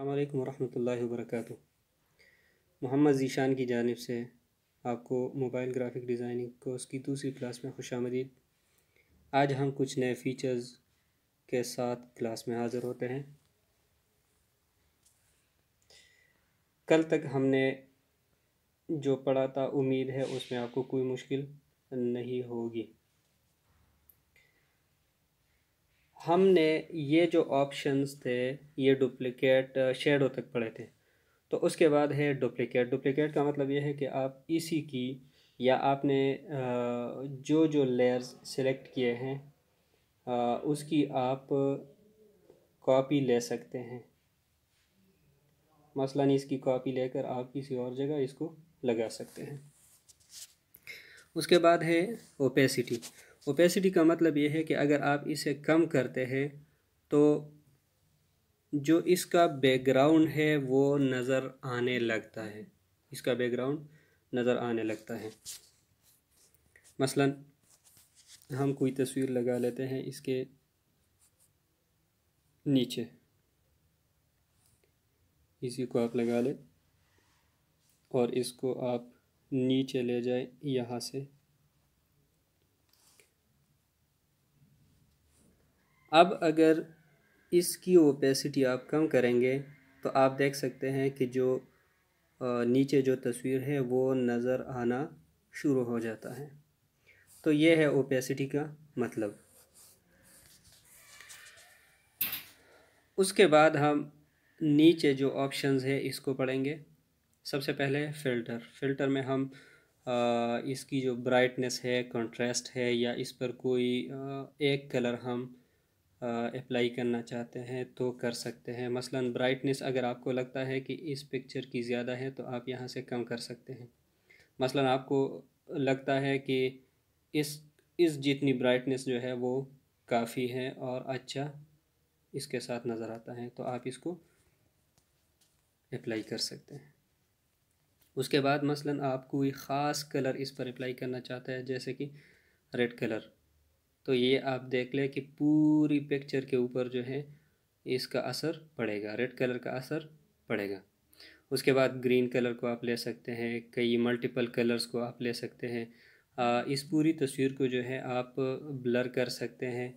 अस्सलाम वालेकुम वरहमतुल्लाहि वबरकातुहू। मोहम्मद ज़ीशान की जानिब से आपको मोबाइल ग्राफिक डिज़ाइनिंग कोर्स की दूसरी क्लास में खुशामदीद। आज हम कुछ नए फ़ीचर्स के साथ क्लास में हाज़िर होते हैं। कल तक हमने जो पढ़ा था, उम्मीद है उसमें आपको कोई मुश्किल नहीं होगी। हमने ये जो ऑप्शंस थे ये डुप्लिकेट शेडो तक पढ़े थे। तो उसके बाद है डुप्लिकेट। डुप्लिकेट का मतलब ये है कि आप इसी की या आपने जो जो लेयर्स सेलेक्ट किए हैं उसकी आप कॉपी ले सकते हैं। मसलन इसकी कॉपी लेकर आप किसी और जगह इसको लगा सकते हैं। उसके बाद है ओपेसिटी। ओपेसिटी का मतलब ये है कि अगर आप इसे कम करते हैं तो जो इसका बैकग्राउंड है वो नज़र आने लगता है। इसका बैकग्राउंड नज़र आने लगता है। मसलन हम कोई तस्वीर लगा लेते हैं इसके नीचे, इसी को आप लगा लें और इसको आप नीचे ले जाए यहाँ से। अब अगर इसकी ओपेसिटी आप कम करेंगे तो आप देख सकते हैं कि जो नीचे जो तस्वीर है वो नज़र आना शुरू हो जाता है। तो ये है ओपेसिटी का मतलब। उसके बाद हम नीचे जो ऑप्शंस है इसको पढ़ेंगे। सबसे पहले फ़िल्टर। फ़िल्टर में हम इसकी जो ब्राइटनेस है, कंट्रास्ट है, या इस पर कोई एक कलर हम अप्लाई करना चाहते हैं तो कर सकते हैं। मसलन ब्राइटनेस अगर आपको लगता है कि इस पिक्चर की ज़्यादा है तो आप यहाँ से कम कर सकते हैं। मसलन आपको लगता है कि इस जितनी ब्राइटनेस जो है वो काफ़ी है और अच्छा इसके साथ नज़र आता है तो आप इसको अप्लाई कर सकते हैं। उसके बाद मसलन आप कोई ख़ास कलर इस पर अप्लाई करना चाहते हैं, जैसे कि रेड कलर, तो ये आप देख लें कि पूरी पिक्चर के ऊपर जो है इसका असर पड़ेगा, रेड कलर का असर पड़ेगा। उसके बाद ग्रीन कलर को आप ले सकते हैं, कई मल्टीपल कलर्स को आप ले सकते हैं। इस पूरी तस्वीर को जो है आप ब्लर कर सकते हैं,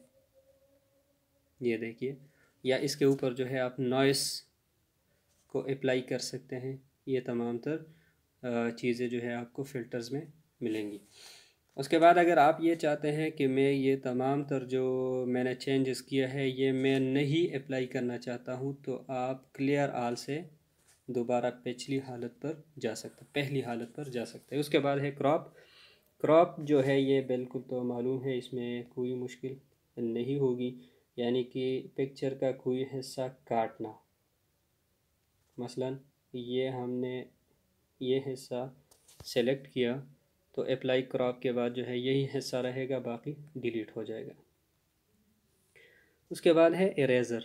ये देखिए, या इसके ऊपर जो है आप नॉइस को अप्लाई कर सकते हैं। ये तमाम तर चीज़ें जो है आपको फ़िल्टर्स में मिलेंगी। उसके बाद अगर आप ये चाहते हैं कि मैं ये तमाम तर जो मैंने चेंजेस किया है ये मैं नहीं अप्लाई करना चाहता हूँ, तो आप क्लियर ऑल से दोबारा पिछली हालत पर जा सकते, पहली हालत पर जा सकते हैं। उसके बाद है क्रॉप। क्रॉप जो है ये बिल्कुल तो मालूम है, इसमें कोई मुश्किल नहीं होगी, यानी कि पिक्चर का कोई हिस्सा काटना। मसलन ये हमने ये हिस्सा सेलेक्ट किया तो अप्लाई क्रॉप के बाद जो है यही हिस्सा रहेगा, बाकी डिलीट हो जाएगा। उसके बाद है इरेज़र।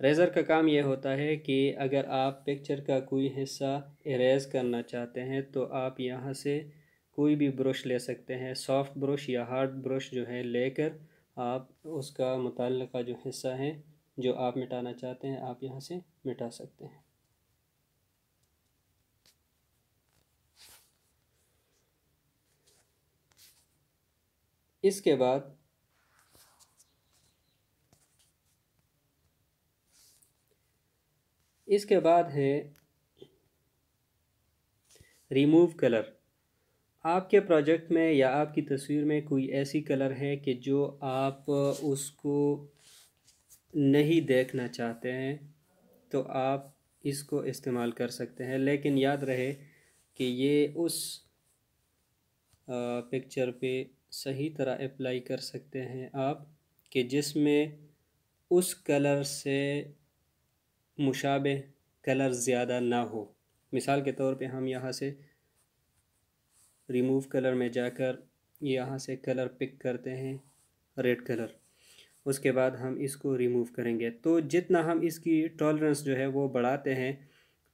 रेज़र का काम ये होता है कि अगर आप पिक्चर का कोई हिस्सा इरेज़ करना चाहते हैं तो आप यहाँ से कोई भी ब्रश ले सकते हैं, सॉफ्ट ब्रश या हार्ड ब्रश जो है लेकर आप उसका मुताल्लिका जो हिस्सा है जो आप मिटाना चाहते हैं आप यहाँ से मिटा सकते हैं। इसके बाद है रिमूव कलर। आपके प्रोजेक्ट में या आपकी तस्वीर में कोई ऐसी कलर है कि जो आप उसको नहीं देखना चाहते हैं तो आप इसको इस्तेमाल कर सकते हैं, लेकिन याद रहे कि ये उस पिक्चर पे सही तरह अप्लाई कर सकते हैं आप कि जिसमें उस कलर से मुशाबे कलर ज़्यादा ना हो। मिसाल के तौर पे हम यहाँ से रिमूव कलर में जाकर यहाँ से कलर पिक करते हैं, रेड कलर। उसके बाद हम इसको रिमूव करेंगे तो जितना हम इसकी टॉलरेंस जो है वो बढ़ाते हैं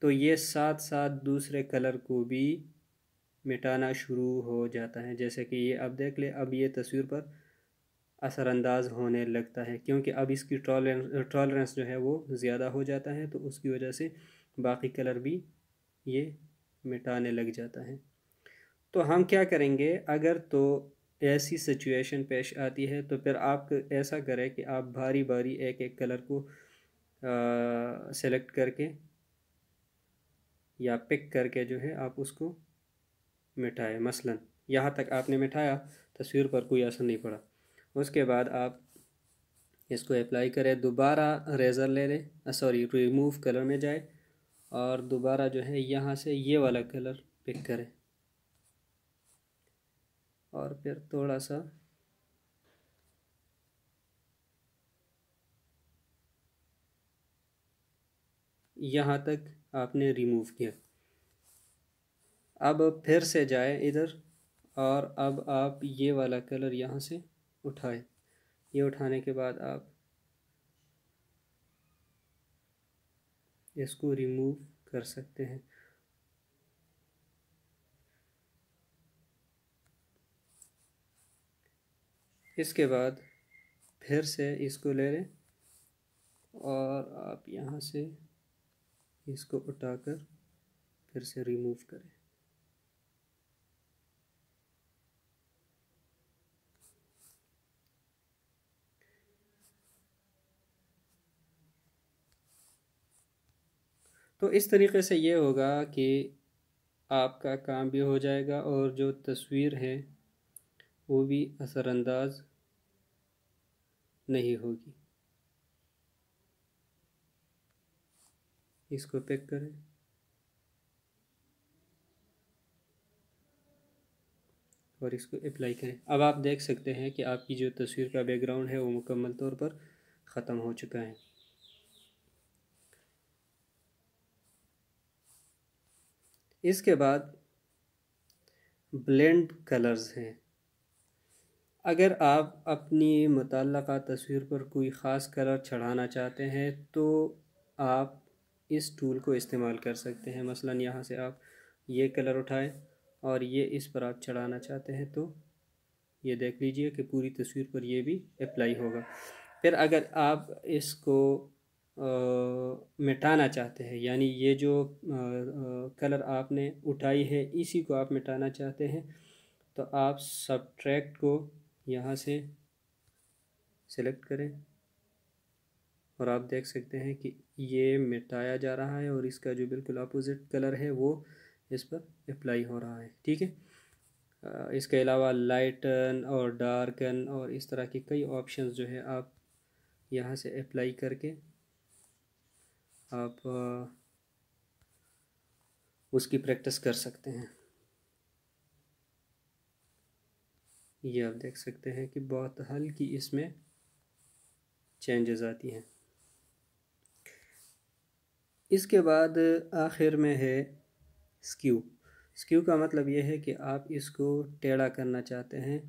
तो ये साथ साथ दूसरे कलर को भी मिटाना शुरू हो जाता है। जैसे कि ये अब देख ले, अब ये तस्वीर पर असरअंदाज होने लगता है, क्योंकि अब इसकी टॉलरेंस जो है वो ज़्यादा हो जाता है, तो उसकी वजह से बाकी कलर भी ये मिटाने लग जाता है। तो हम क्या करेंगे, अगर तो ऐसी सिचुएशन पेश आती है तो फिर आप ऐसा करें कि आप बारी बारी एक एक कलर को सेलेक्ट करके या पिक करके जो है आप उसको मिटाएं। मसलन यहाँ तक आपने मिटाया, तस्वीर पर कोई असर नहीं पड़ा। उसके बाद आप इसको अप्लाई करें, दोबारा रेज़र ले लें, सॉरी रिमूव कलर में जाए और दोबारा जो है यहाँ से ये वाला कलर पिक करें और फिर थोड़ा सा यहाँ तक आपने रिमूव किया। अब फिर से जाए इधर और अब आप ये वाला कलर यहाँ से उठाए। ये उठाने के बाद आप इसको रिमूव कर सकते हैं। इसके बाद फिर से इसको ले लें और आप यहाँ से इसको उठाकर फिर से रिमूव करें। तो इस तरीके से ये होगा कि आपका काम भी हो जाएगा और जो तस्वीर है वो भी असरअंदाज नहीं होगी। इसको पिक करें और इसको अप्लाई करें। अब आप देख सकते हैं कि आपकी जो तस्वीर का बैकग्राउंड है वो मुकम्मल तौर पर ख़त्म हो चुका है। इसके बाद ब्लेंड कलर्स हैं। अगर आप अपनी मुतल्लका तस्वीर पर कोई ख़ास कलर चढ़ाना चाहते हैं तो आप इस टूल को इस्तेमाल कर सकते हैं। मसलन यहाँ से आप ये कलर उठाएं और ये इस पर आप चढ़ाना चाहते हैं तो ये देख लीजिए कि पूरी तस्वीर पर ये भी अप्लाई होगा। फिर अगर आप इसको मिटाना चाहते हैं, यानी ये जो कलर आपने उठाई है इसी को आप मिटाना चाहते हैं, तो आप सब्ट्रैक्ट को यहाँ से सिलेक्ट करें और आप देख सकते हैं कि ये मिटाया जा रहा है और इसका जो बिल्कुल अपोजिट कलर है वो इस पर अप्लाई हो रहा है। ठीक है। इसके अलावा लाइटन और डार्कन और इस तरह के कई ऑप्शंस जो है आप यहाँ से अप्लाई करके आप उसकी प्रैक्टिस कर सकते हैं। ये आप देख सकते हैं कि बहुत हल्की इसमें चेंजेस आती हैं। इसके बाद आखिर में है स्क्यू। स्क्यू का मतलब ये है कि आप इसको टेढ़ा करना चाहते हैं,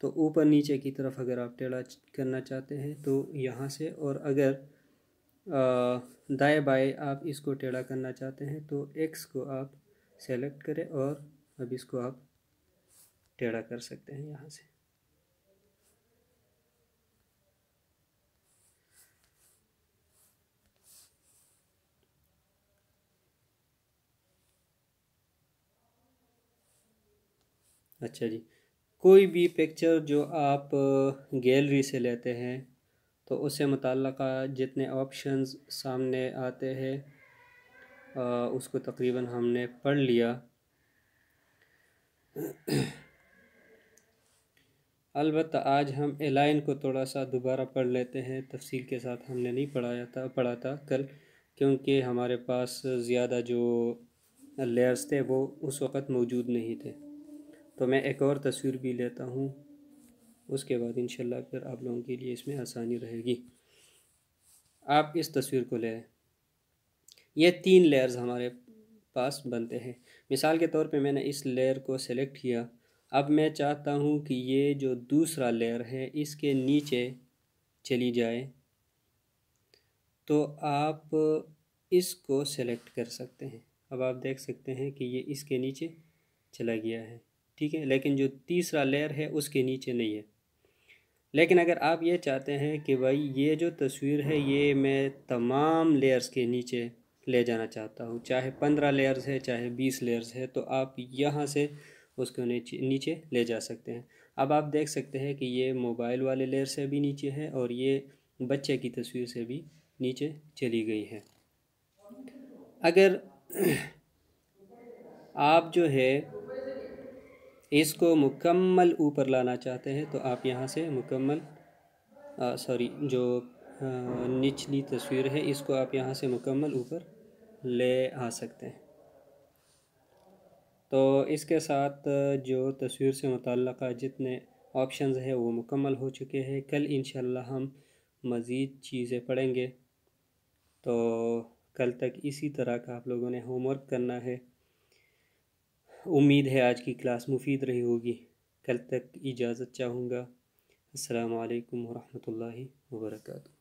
तो ऊपर नीचे की तरफ अगर आप टेढ़ा करना चाहते हैं तो यहाँ से, और अगर दाएं बाएं आप इसको टेढ़ा करना चाहते हैं तो एक्स को आप सेलेक्ट करें और अब इसको आप टेढ़ा कर सकते हैं यहाँ से। अच्छा जी, कोई भी पिक्चर जो आप गैलरी से लेते हैं तो उससे मुताल्लिक़ जितने ऑप्शंस सामने आते हैं उसको तकरीबन हमने पढ़ लिया। अलबत्ता आज हम एलाइन को थोड़ा सा दोबारा पढ़ लेते हैं, तफसील के साथ हमने नहीं पढ़ा था कल, क्योंकि हमारे पास ज़्यादा जो लेयर्स थे वो उस वक़्त मौजूद नहीं थे। तो मैं एक और तस्वीर भी लेता हूँ, उसके बाद इंशाल्लाह फिर आप लोगों के लिए इसमें आसानी रहेगी। आप इस तस्वीर को लें, ये 3 लेयर्स हमारे पास बनते हैं। मिसाल के तौर पे मैंने इस लेयर को सेलेक्ट किया। अब मैं चाहता हूँ कि ये जो दूसरा लेयर है इसके नीचे चली जाए, तो आप इसको सेलेक्ट कर सकते हैं। अब आप देख सकते हैं कि ये इसके नीचे चला गया है। ठीक है, लेकिन जो तीसरा लेयर है उसके नीचे नहीं है। लेकिन अगर आप ये चाहते हैं कि भाई ये जो तस्वीर है ये मैं तमाम लेयर्स के नीचे ले जाना चाहता हूँ, चाहे 15 लेयर्स है चाहे 20 लेयर्स है, तो आप यहाँ से उसको नीचे नीचे ले जा सकते हैं। अब आप देख सकते हैं कि ये मोबाइल वाले लेयर से भी नीचे है और ये बच्चे की तस्वीर से भी नीचे चली गई है। अगर आप जो है इसको मुकम्मल ऊपर लाना चाहते हैं तो आप यहाँ से मुकम्मल सॉरी जो निचली तस्वीर है इसको आप यहाँ से मुकम्मल ऊपर ले आ सकते हैं। तो इसके साथ जो तस्वीर से मुतल्लक़ जितने ऑप्शंस हैं वो मुकम्मल हो चुके हैं। कल इंशाल्लाह हम मज़ीद चीज़ें पढ़ेंगे। तो कल तक इसी तरह का आप लोगों ने होमवर्क करना है। उम्मीद है आज की क्लास मुफीद रही होगी। कल तक इजाज़त चाहूँगा। अस्सलामु अलैकुम वरहमतुल्लाहि वबरकातुहू।